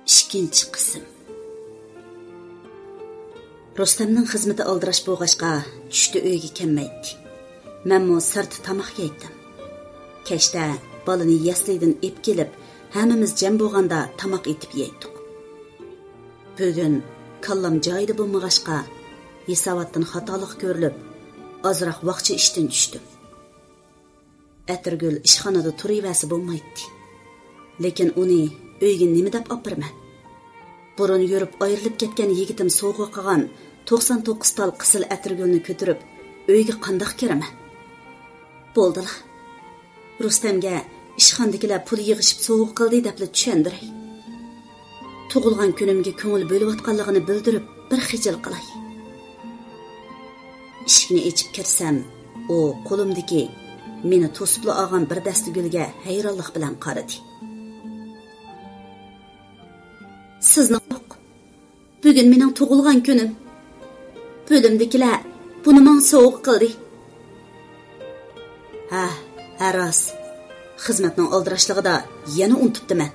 2 qism. Rustamning xizmati aldirash bo'lg'ashqa tushdi uyga kelmaydi. Menmo sirti tamoq yeydim. Kechda balani yaslidan ep kelib, hammamiz jam bo'lganda tamoq etib yeydik. Bugun kallam joyida bo'lmag'ashqa hisobotdan xatolik ko'rilib, ozroq vaqtcha ishdan tushdim. Atirgul ishxonada turivasi bo'lmaydi. Lekin uni uyga nima deb opirman? Burun yurib ayrilib ketgan yigitim sovg'a qilgan 99 tal qisil atirgulni ko'tirib uyga qandoq kiraman? Bo'ldilar. Rustamga ishxondagilar pul yig'ishib sovg'a qildi deb tushundiray. Tug'ilgan kunimga ko'ngil bo'layotganligini bildirib bir xijil qilay. Eshikni ochib kirsam, u qo'limdagi meni to'sib olgan bir dasta gulga hayronlik bilan qaradi. Sizni bugun mening tug'ilgan kunim. Bo'limdagilar buni men sovg'a qildi. Aras. Xizmatning oldirashligida yana unutibdiman.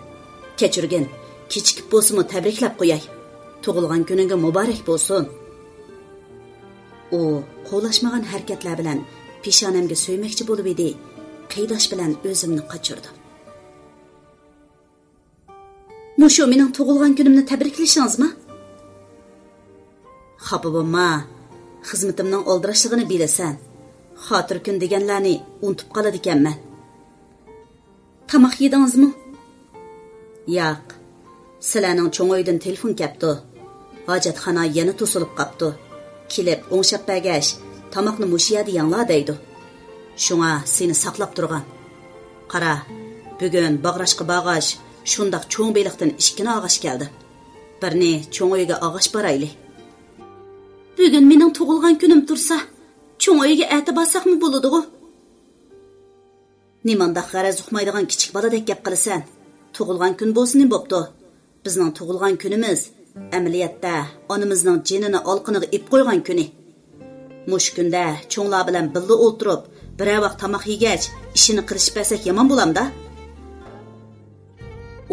Kechirgin. Kechikib bo'lsa-mu tabriklab qo'yay. Tug'ilgan kuninga muborak bo'lsin. U qo'llashmagan harakatlar bilan peshonamga so'ymoqchi bo'lib edi. Qiydash bilan o'zimni qochirdim. Mushu mening tug'ilgan kunimni tabriklashingizmi? Xafa bo'lma. Xizmatimning oldirashligini bilasan. Xotir kun deganlarni unutib qoladi ekanman. Tamoq yedingizmi? Yo'q. Sizlarning cho'ng uydan telefon kelibdi. Hojatxona yana to'silib qopti. Kelib o'ngshab bergach, tamoqni mushiyadi yanglar deydi. Shunga seni saqlab turgan. Qara, bugun bag'rashqa bag'ash shundoq cho'ng beliqdan 2 og'ash keldi. Birni cho'ng uyga og'ash borayli. Bugun mening tug'ilgan kunim tursa, cho'ng uyga ati borsaqmi bo'ladi-ku? Nimanda g'araz uqmaydigan kichik boladek gap qilasan. Tug'ilgan kun bo'lsin bo'pti. Bizning tug'ilgan kunimiz amaliyotda onamizning jinini olqiniga ip qo'ygan kuni. Mush kunda cho'nglar bilan birga o'tirib, bir vaqt tamoq yegach, ishini qilishib bersak yomon bo'lamda?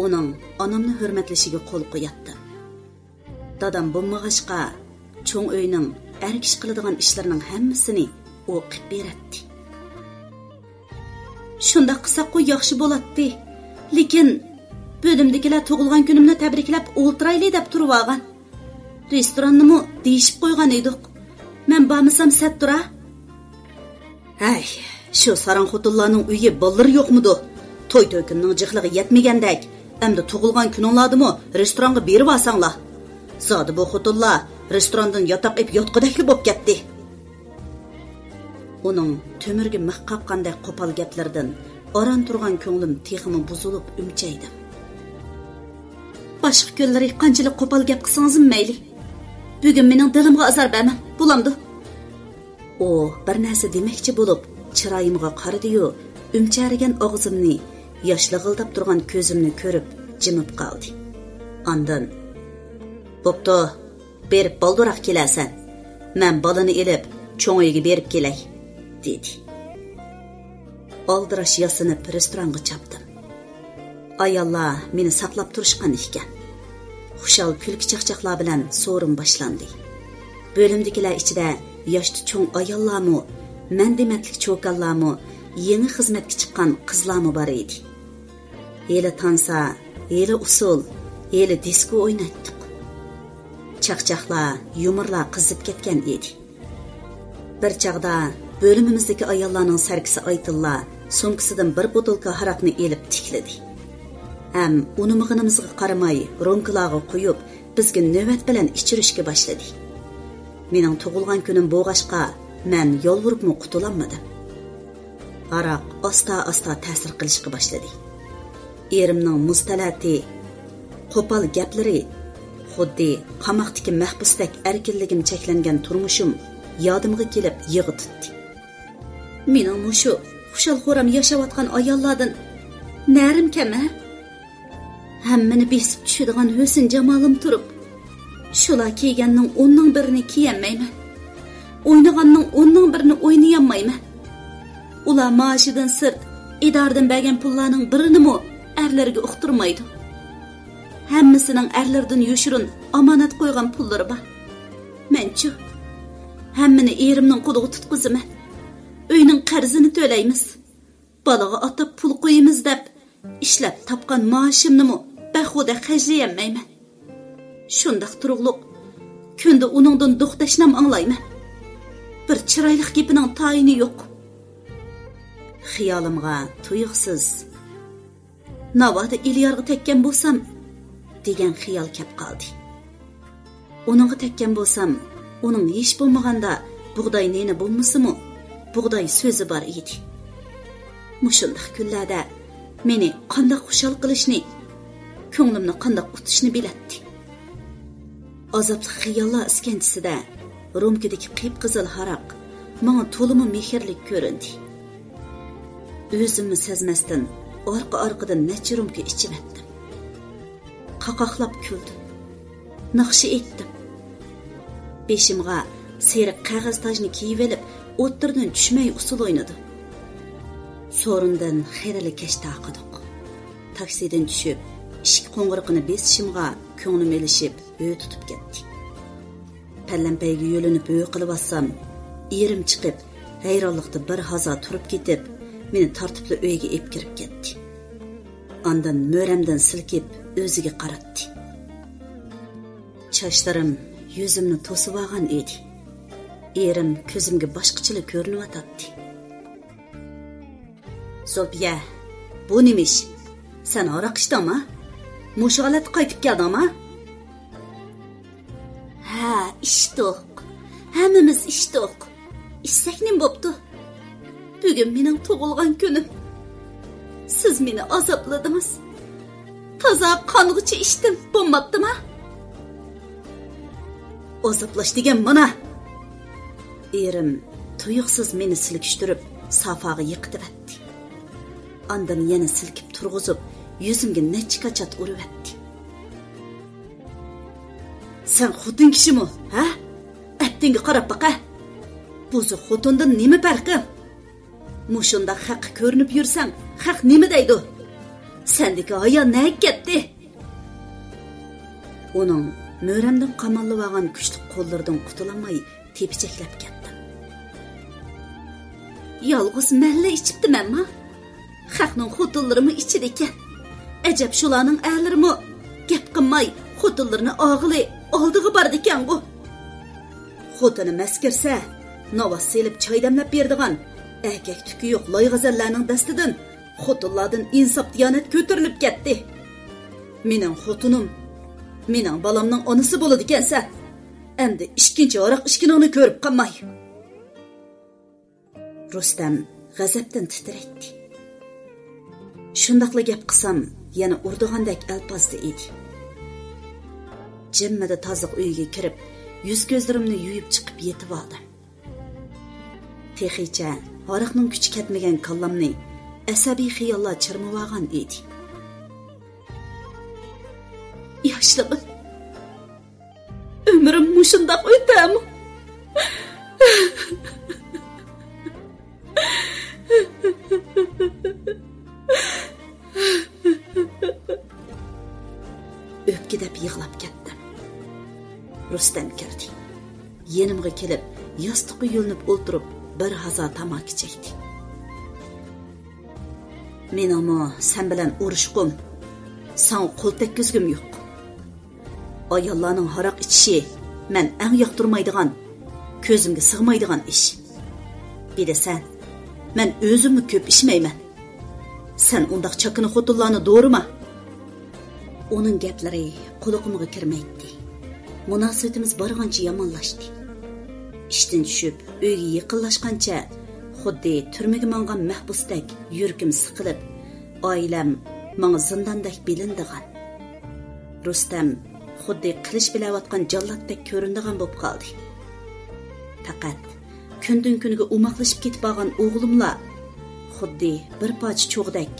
Uning onamni hurmatlashiga qo'l qo'yatdi. Dadam bo'lmag'ashqa cho'ng uyning erkish qiladigan ishlarining hammasini u qilib beradi. Shunda qilsa-ku yaxshi bo'ladi. Lekin bo'limdagilar tug'ilgan kunimni tabriklab o'ltirayli deb turib olgan. Restorannimi deyishib qo'ygan edik. Men bormasam sattura. Hay, shu saran xotinlarning uyi bollar yo'qmidi? To'y-to'kinning jihliga yetmagandek, endi tug'ilgan kuninglardimi restoranga berib olsanglar. Zodi bu xotinlar restorandan yotoq ib yotqidakli bo'lib ketdi. Uning to'mirga mix qapqanday qo'pol gaplaridan oran turgan ko'nglim texmi buzilib umchaydim. Boshqa kunlari qanchalik qo'pol gap qilsangiz mayli. Bugun mening dilimga azor bermam. Bo'lamdi. O bir narsa demoqchi bo'lib, chiroyimga qaradi-yu, umcharigan og'zimni, yoshli g'ildab turgan ko'zimni ko'rib, jimib qoldi. Ondan bo'pti, berib boldiroq kelasan. Men bolani elib, cho'ng uyga berib kelay, dedi. Oldirash yasinib restoranga chapdim. Ayollar meni saqlab turishgan ekan. Xushal kulki chaqchaqlar bilan so'rim boshlandi. Bo'limdagilar ichida yoshli cho'ng ayollarmi, mandimatlik cho'kallarmi, yangi xizmatga chiqqan qizlarmi bor edi. Yeli tansa, yeli usul, yeli disko o'ynatdik. Chaqchaqlar, yumurlar qizib ketgan edi. Bir chaqda bo'limimizdagi ayollarning sarkisi Aytilla so'mkisidan bir botilka haraqni elib tikladi. Ham unimig'inimizga qaramay ronkalarga qo'yib, bizga navbat bilan ichirishga boshladi. Mening tug'ilgan kunim bo'g'ashqa, men yolvuribmi qutulolmadim. Haraq asta-asta ta'sir qilishga boshladi. Erimning mustalati, qo'pol gaplari, xuddi qamoqdagi mahbusdek erkinligim cheklangan turmushim yodimga kelib yig'i tutdi. Mening mushu xushal-xo'ram yashayotgan ayollardan narim kama? Hammani besib tushadigan husn jamolim turib, shular kiyganning 10ning birini kiyolmayman. O'ynaganning 10ning birini o'ynayolmayman. Ular maoshidan sirt idordan bergan pullarning birini mo erlarga uqtirmaydi. hammasining erlardan yoshurun omonat qo'ygan pullari bor. Menchu hammani erimning qo'liga tutqizaman. Uyning qarzini to'laymiz. Balaga atab pul qo'yimiz deb ishlab topgan maoshimni baxuda xajlayolmayman. Shundaq turug'liq kunda uningdan do'xtashnam anglayman. Bir chiroyli gapining tayini yo'q. Xiyolimga tuyuqsiz navoda Ilyorga tekkan bo'lsam degan xiyol kelib qoldi. Uningga tekkan bo'lsam, uning hech bo'lmaganda bug'doy neni bo'lmasimi, bug'doy so'zi bor edi. Mushundaq kunlarda meni qanday xushal qilishni, ko'nglimni qanday utishni bilatdi. Azobli xiyollar iskanchasida rumkadagi qip-qizil haraq menga to'limi mehrlik ko'rindi. O'zimni sezmasdan orqa-orqadan necha rumka ichib etdim. Qaqaqlab kuldim. Naqshi etdim. Beshimga seriq qog'oz tojni kiyib olib, o'ttirdan tushmay usul o'ynadim. So'rindan xayrli kesh taqadiq. Taksidan tushib, ishik qo'ng'iriqini besishimga ko'nglim elishib, uy tutib ketdi. Pallampayga yo'linib uy qilib olsam, erim chiqib, hayronlikda bir hazo turib ketib, meni tortibli uyga ep kirib ketdi. Ondan mo'ramdan silkib o'ziga qaratdi. Chochlarim yuzimni to'sib olgan edi. Erim ko'zimga boshqachalar ko'rinib o'tadi. Sofiya, bu nimish? Sen aroq ichdingmi? Mushu holatga qaytib keldingmi? Ha, ichdik. Hammamiz ichdik. Ichsak nim bo'pti? Bugun mening tug'ilgan kunim. Siz meni azobladingiz. Toza qong'icha ichdim, bo'lmabdimi? Azoblash degan mana. Erim tuyuqsiz meni silkishtirib, safaga yiqitibdi. Ondan yana silkib turg'izib, yuzimga necha qachat urib etdi. Sen xotin kishimi, ha? Attingga qarab baqa. Buzi xotindan nima farqi? Mushunda haq ko'rinib yursang, haq nima deydi? Sendiki aya ne ketdi? Uning mo'ramdan qamallab olgan kuchli qo'llaridan qutulamay tepichaklab ketdim. Yolg'iz malla ichibdimanmi? Haqning xotinlarimi ichidi ekan. Ajab shularning a'larimi gap qilmay xotinlarini og'ili oldiga bordi ekan bu. Xotini maskirsa, navas selib choy damlab berdigan erkak tuki yo'q loyg'azallarning dastidan xotinlardan insof diyonat ko'tarilib ketdi. Mening xotinim, mening balamning onasi bo'ladi ekansa, endi ikkinchi oroq ishkiningni ko'rib qolmay. Rustam g'azabdan titraydi. Shundaqla gap qilsam, yana urdigandek alpozda edi. Jimmada toziq uyiga kirib, yuz ko'zlarimni yuyib chiqib yetib oldim. Texicha aroqning kuchi ketmagan kallamni asabiy xiyollar chirmib olgan edi. Yoshligim, umrim mushundaq o'tami? O'pkidab yig'lab ketdim. Rustam kirdi. Yenimga kelib, yostiqqa yo'linib o'tirib, bir hazo tamaki chekdi. Men ama sen bilan urushqum, sen qo'l tekkizgim yo'q. Ayollarning haroq ichishi men eng yoqtirmaydigan, ko'zimga sig'maydigan ish. Bilasan, men o'zimni ko'p ishmayman. Sen undaq chakini xotinlarni do'rima. Uning gaplari quloqimga kirmaydi. Munosabatimiz borgancha yomonlashdi. Ishdan tushib, uyga yaqinlashgancha xuddi turmaga mangan mahbusdek yuragim siqilib, oilam menga zindondek bilindigan. Rustam xuddi qilish bilayotgan jalloddek ko'rindigan bo'lib qoldi. Faqat kundan kuniga umoqlashib ketib qolgan o'g'limlar xuddi bir poch cho'g'dek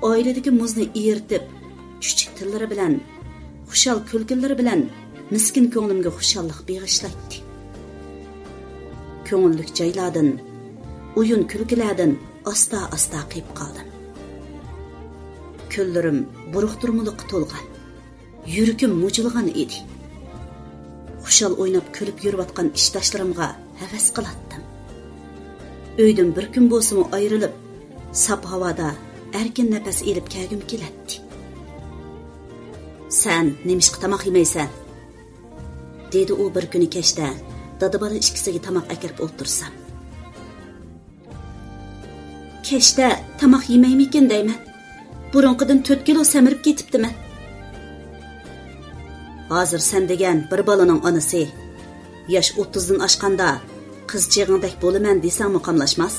oiladagi muzni eritib, chuchuk tillari bilan, xushal kulgilari bilan miskin ko'nglimga xushallik beg'ishlaydi. Ko'ngillik joylardan, o'yin kulgilardan asta qiyib qoldim. Kunlarim buruq turmuliqqa to'lgan. yüragim mujilgan edi. Xushal o'ynab kulib yurayotgan ishdoshlarimga havas qilatdim. Uydan bir kun bo'lsa-mu ayrilib, sap havoda erkin nafas elib kelgim keladi. Sen nemishqa tamoq yemaysan? Dedi u bir kuni kechda, dada-bola ikkisiga tamoq akirib o'tirsam. Kechda tamoq yemaymikin deyman. Burunqidan 4 kilo samirib ketibdiman. Hozir sen degan bir balaning onasi yosh 30dan oshganda qizchig'ingdek bo'laman desang muqamlashmas.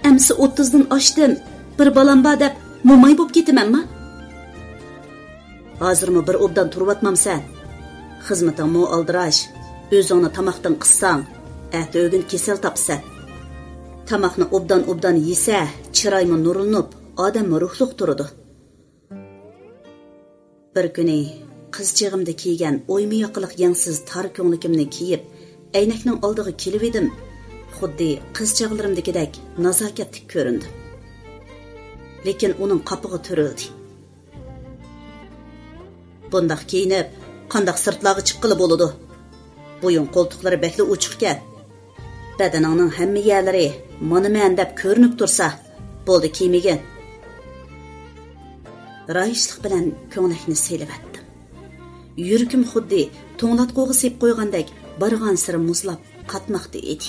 Amsi 30dan oshdim, bir balam bor deb mo'may bo'lib ketamanmi? Hozirmi bir obdan turvatmamsan? Xizmating mo aldirash, o'zingni tamoqdan qissang, o'gin kesal topsan. Tamoqni obdan yesa, chiroymi nurlanib, odam ruhliq turadi. Bir kuni qizchig'imda kiygan o'ymi yoqiliq yangsiz tar ko'nglikimni kiyib, aynakning oldiga kelib edim. Xuddi qizchag'larimdagidek nazokatli ko'rindi. Lekin uning qapiga turildi. Bundaq kiyinib, qandaq sirtlarga chiqqili bo'ladi? Bo'yin qo'ltiqlari bekli ochiqkan. Badaningning hamma yerlari mana-men deb ko'rinib tursa, bo'ldi kiymagin. Rayishlik bilan ko'nglakni selivatdim. Yuragim xuddi to'nglatqo'g'i sep qo'ygandek bargan siri muzlab qatmoqda edi.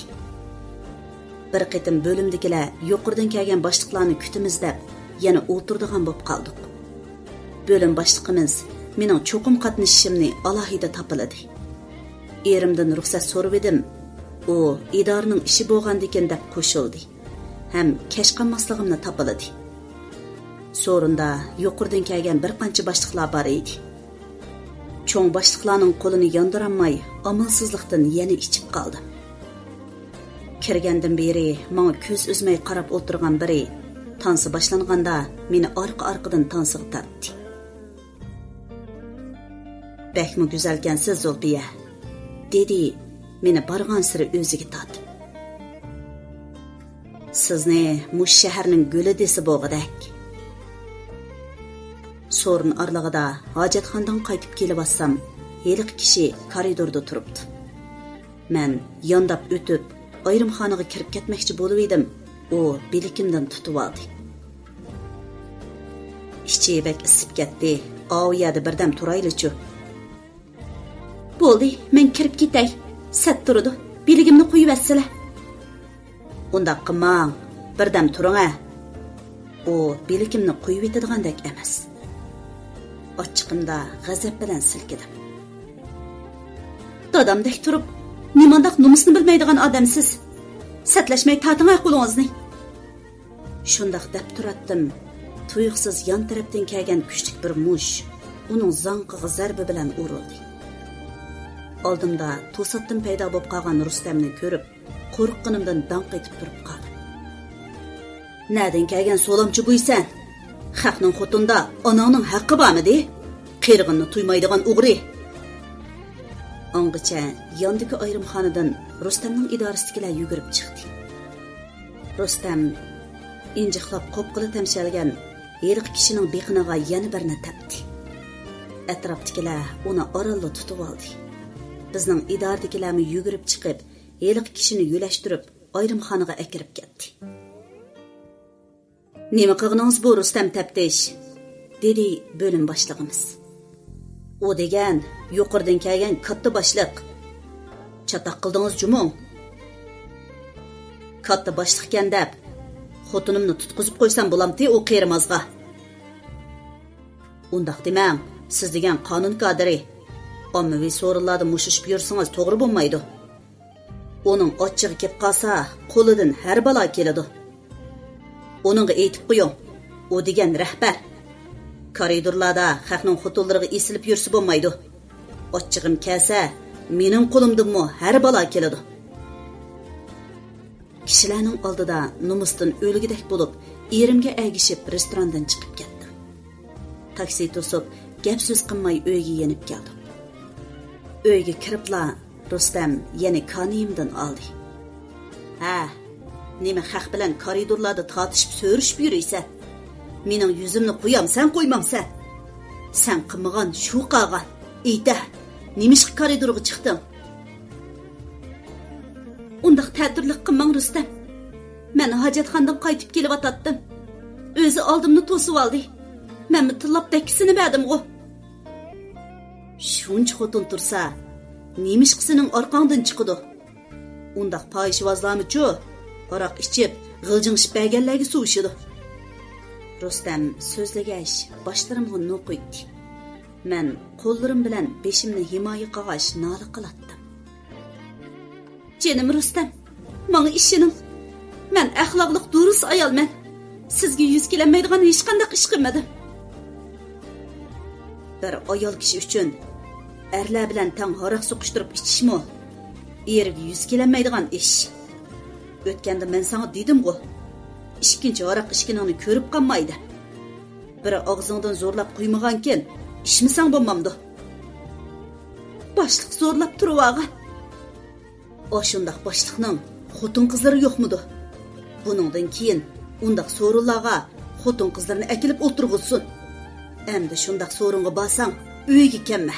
Bir qitim bo'limdagilar yuqoridan kelgan boshliqlarni kutimiz deb yana o'tirdigan bo'lib qoldik. Bo'lim boshliqimiz mening cho'qim qatnashishimni alohida topiladi. Erimdan ruxsat so'rab edim. U idoraning ishi bo'lgandikan deb qo'shildi. Ham kesh qolmasligimni topiladi. So'rinda yuqoridan kelgan bir qancha boshliqlar bor edi. Cho'ng boshliqlarning qo'lini yondiramay, amalsizlikdan yana ichib qoldim. Kirgandan beri menga ko'z uzmay qarab o'tirgan biri tansi boshlanganda meni orqa-orqadan tansiga tortdi. "Bekmi go'zalkansiz Zulfiya", dedi meni bargan siri o'ziga tortib. "Sizni mush shaharning guli desa bo'g'idak." So'rin orlig'ida hojatxonadan qaytib kelayotsam, heliq kishi koridorda turibdi. Men yondab o'tib, ayrimxonaga kirib ketmoqchi bo'lib edim. U bilikimdan tutib oldi. "Ichi bek isib ketdi. Oviyada birdam turayli-chu." "Bo'ldi, men kirib ketay. Sat turdi. Biligimni qo'yib assala." "Undaq qilmang. Birdam turing-a." U biligimni qo'yib etadigandak emas. Ochiqimda g'azab bilan silkidim. "Dadamdek turib, nimandaq numusni bilmaydigan odamsiz. Satlashmay tating qo'lingizni." Shundaq deb turatdim. Tuyuqsiz yon tarafdan kelgan kuchlik bir mush uning zanqiga zarba bilan urildi. Oldimda to'satdan paydo bo'lib qolgan Rustamni ko'rib, qo'rqqanimdan danq etib turib qoldim. "Nerdan kelgan so'lamchi buysan? Xalqning xotunda onangning haqqi bormidi? Qirg'inni tuymaydigan o'g'ri." Ongacha yondagi ayrimxonadan Rustamning idorasidagilar yugurib chiqdi. Rustam injiqlab qo'pqili tamshalgan yeriq kishining beqiniga yana birini tepdi. Atrofdagilar uni oralli tutib oldi. Bizning idoradagilarmi yugurib chiqib, yeriq kishini yo'lashtirib ayrimxonaga akirib ketdi. "Nima qilganingiz bu Rustam taftish?" dedi bo'lim boshlig'imiz. "U degan yuqoridan kelgan katta boshliq. Chatoq qildingiz jumong." "Katta boshliqkan deb xotinimni tutqizib qo'ysam bo'lamti u qerimazga." "Undaq demang, siz degan qonun kadri. Ommaviy so'rinlarda mushishib yursangiz to'g'ri bo'lmaydi. Uning ochchig'i kelib qolsa, qo'lidan har balo keladi. Onunga aytib qo'ying. U degan rahbar. Koridorlarda xalqning xotinlariga esilib yursa bo'lmaydi. Ochchig'im kelsa, mening qo'limdanmi har balo keladi." Kishilarning oldida numusdan o'ligidek bo'lib, erimga agishib restorandan chiqib ketdim. Taksi to'sib, gap so'z qilmay uyga yenib keldim. Uyga kiribla Rustam yana kaniyimdan oldi. "Ha, nima xalq bilan koridorlarda tortishib so'rishib yuraysan? Mening yuzimni qo'yamsan, qo'ymamsan?" Sen qilmagan shu qilgan. Eyda, nemishqa koridorga chiqding? Undaq ta'tirlik qilmang Rustam. Men hojatxonadan qaytib kelib atatdim. O'zi oldimni to'sib oldi. Men tillab dakkisini berdim-ku. Shuncha xotin tursa, nemishqa sening orqangdan chiqidi? Undaq fohishvozlarmi-chu? Aroq ichib, g'iljingishib berganlarga suv ichidi. Rustam so'zlagach, boshlarimga nur qo'ydi. Men qo'llarim bilan beshimni himoya qilg'ach nola qilatdim. Jenim Rustam, menga ishining. Men axloqliq durust ayolman. Sizga yuz kelmaydigan hech qanday ish qilmadim. Bir ayol kishi uchun erlar bilan tang haroq so'qishtirib ichishmi? Erga yuz kelmaydigan ish. O'tganda men sana dedim-ku. Ikkinchi haroq ishkiningni ko'rib qolmaydi. Bir og'zingdan zo'rlab qo'ymaganken, ishmisang bo'lmamdi. Boshliq zo'rlab turib-ağa. Oshundaq boshliqning xotin qizlari yo'qmidi? Buningdan keyin undaq so'rinlarga xotin qizlarini akilib o'tirg'izsin. Endi shundaq so'ringa borsang, uyga kelma.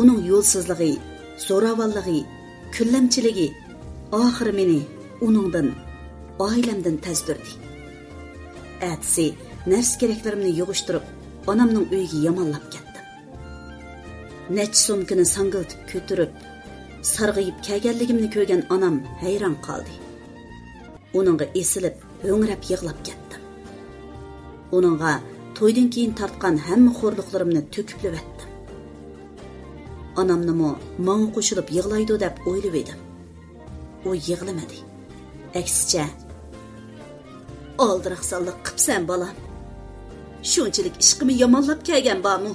Uning yo'lsizligi, zo'ravonligi, kullamchiligi oxiri meni uningdan, oilamdan tazdirdi. Atsi nafs keraklarimni yig'ishtirib, onamning uyiga yomonlab ketdim. Nech so'mkini sangiltib ko'tirib, sarg'ayib kelganligimni ko'rgan onam hayron qoldi. Uningga esilib, ho'ngrab yig'lab ketdim. Uningga to'ydan keyin tortgan hamma xo'rliqlarimni to'kib etdim. Onamni menga qo'shilib yig'laydi deb o'ylab edim. U yig'lamadi. Aksicha, oldiraqsanlik qipsan bolam. Shunchalik ishqimni yomonlab kelgan bormi?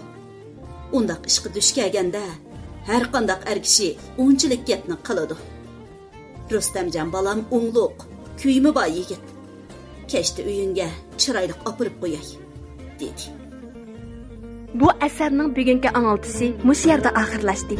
Undaq ishqi dush kelganda har qanday er kishi unchalik gapni qiladi. Rustamjon bolam o'ngluq, kuyimi bor yigit. Kechda uyingga chiroyli opirib qo'yay, dedi. Bu asarning bugungi anglatishi mush yerda oxirlashdi.